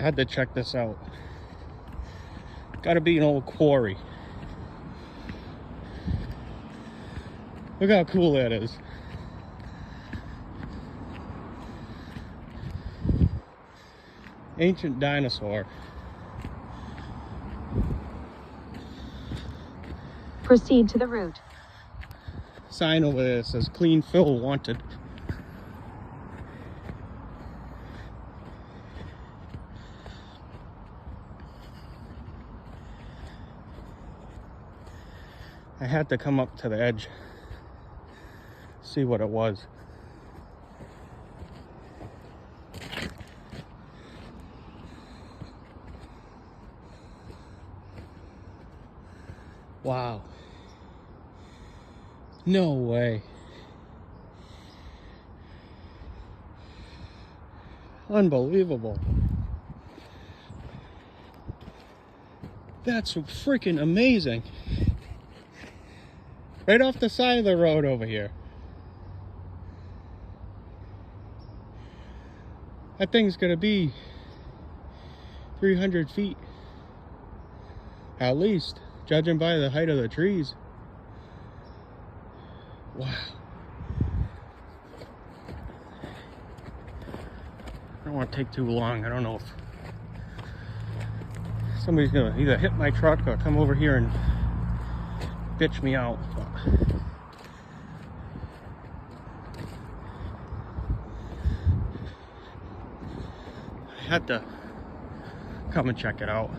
Had to check this out. Gotta be an old quarry. Look how cool that is. Ancient dinosaur. Proceed to the route. Sign over there says clean fill wanted. I had to come up to the edge, see what it was. Wow. No way. Unbelievable. That's freaking amazing. Right off the side of the road over here. That thing's gonna be 300 feet. At least, judging by the height of the trees. Wow. I don't want to take too long. I don't know if somebody's gonna either hit my truck or come over here and bitch me out. But I had to come and check it out.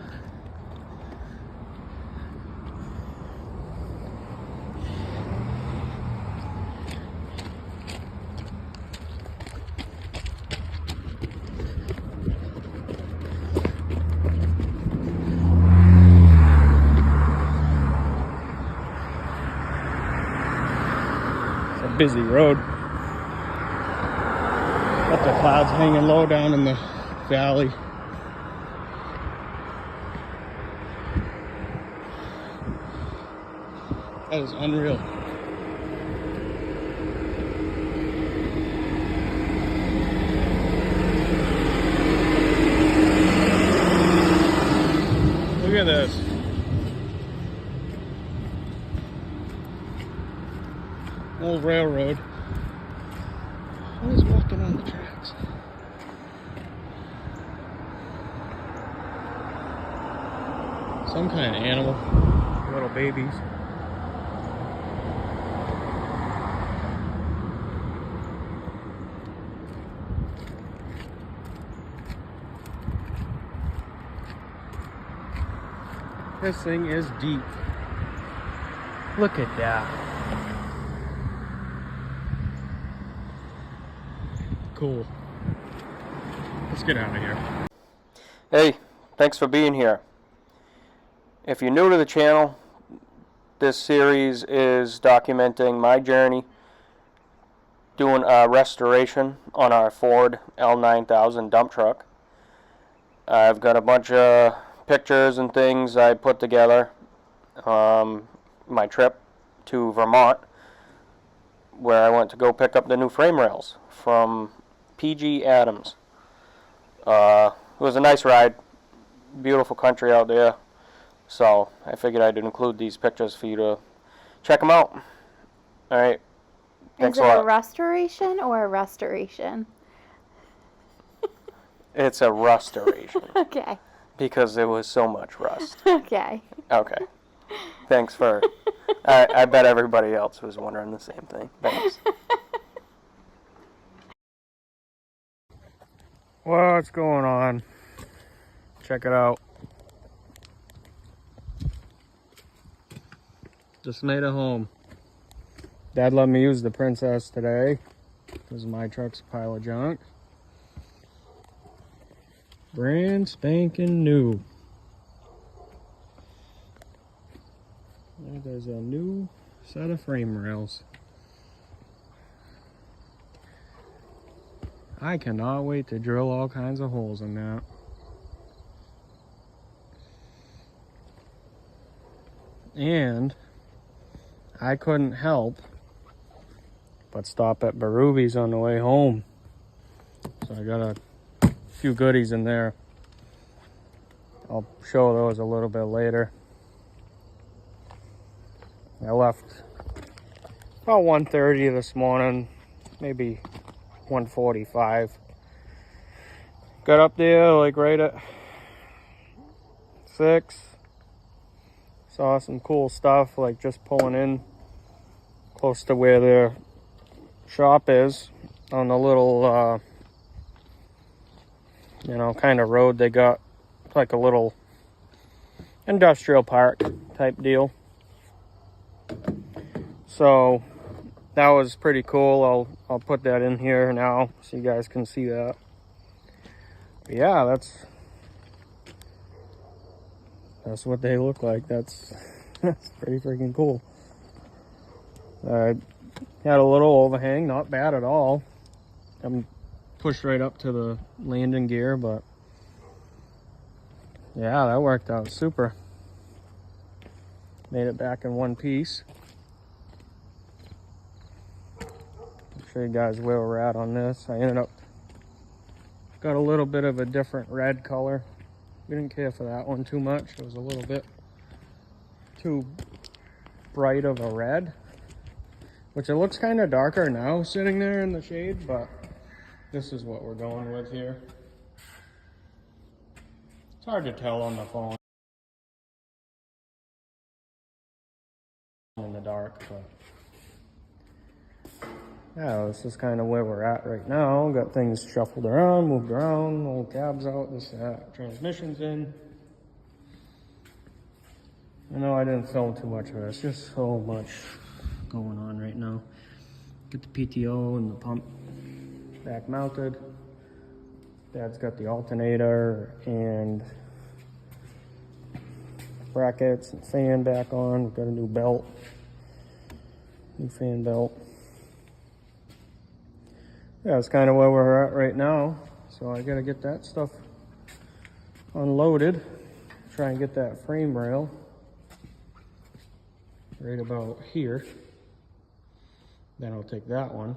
Busy road. Got the clouds hanging low down in the valley. That is unreal. Look at this. Old railroad. Who's walking on the tracks? Some kind of animal. Little babies. This thing is deep. Look at that. Cool. Let's get out of here. Hey, thanks for being here. If you're new to the channel, this series is documenting my journey doing a restoration on our Ford L9000 dump truck. I've got a bunch of pictures and things I put together. My trip to Vermont, where I went to go pick up the new frame rails from PG Adams. It was a nice ride. Beautiful country out there. So I figured I'd include these pictures for you to check them out. Alright. Thanks a lot. Is it a restoration or a restoration? It's a restoration. Okay. Because there was so much rust. Okay. Okay. Thanks for... I bet everybody else was wondering the same thing. Thanks. What's going on? Check it out. Just made it home. Dad let me use the Princess today because my truck's a pile of junk. Brand spanking new. There's a new set of frame rails. I cannot wait to drill all kinds of holes in that. And I couldn't help but stop at Barubi's on the way home. So I got a few goodies in there. I'll show those a little bit later. I left about 1:30 this morning, maybe 1:45. Got up there like right at 6. Saw some cool stuff, like just pulling in close to where their shop is on the little, you know, kind of road they got, like a little industrial park type deal. So that was pretty cool. I'll put that in here now so you guys can see that. But yeah, that's what they look like. That's pretty freaking cool. Had a little overhang, not bad at all. I'm pushed right up to the landing gear, but yeah, that worked out super. Made it back in one piece. I'll show you guys where we're at on this. I ended up got a little bit of a different red color. We didn't care for that one too much. It was a little bit too bright of a red, which it looks kind of darker now sitting there in the shade, but this is what we're going with here. It's hard to tell on the phone in the dark, but yeah, this is kind of where we're at right now. Got things shuffled around, moved around, old cabs out, this, transmission's in. I know I didn't film too much of this, just so much going on right now. Get the PTO and the pump back mounted. Dad's got the alternator and brackets and fan back on. We've got a new belt, new fan belt. Yeah, that's kind of where we're at right now. So I gotta get that stuff unloaded. Try and get that frame rail right about here. Then I'll take that one,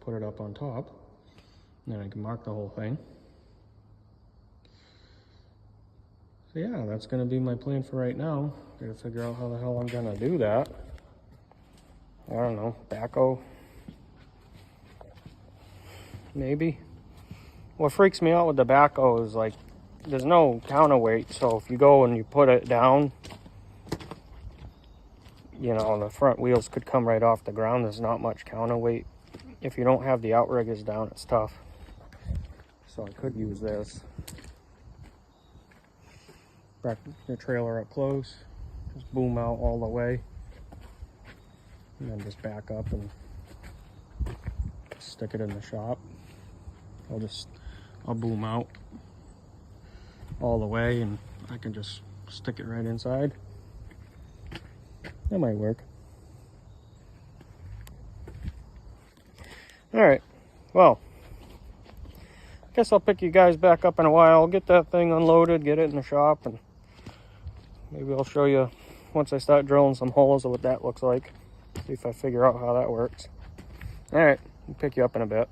put it up on top, and then I can mark the whole thing. So yeah, that's gonna be my plan for right now. Gotta figure out how the hell I'm gonna do that. I don't know, backhoe. Maybe. What freaks me out with the backhoe is like there's no counterweight, so if you go and you put it down, you know, the front wheels could come right off the ground. There's not much counterweight. If you don't have the outriggers down, it's tough. So I could use this. Back the trailer up close, just boom out all the way, and then just back up and stick it in the shop. I'll boom out all the way and I can just stick it right inside. That might work. All right, well, I guess I'll pick you guys back up in a while. I'll get that thing unloaded, get it in the shop, and maybe I'll show you once I start drilling some holes of what that looks like. See if I figure out how that works. All right, I'll pick you up in a bit.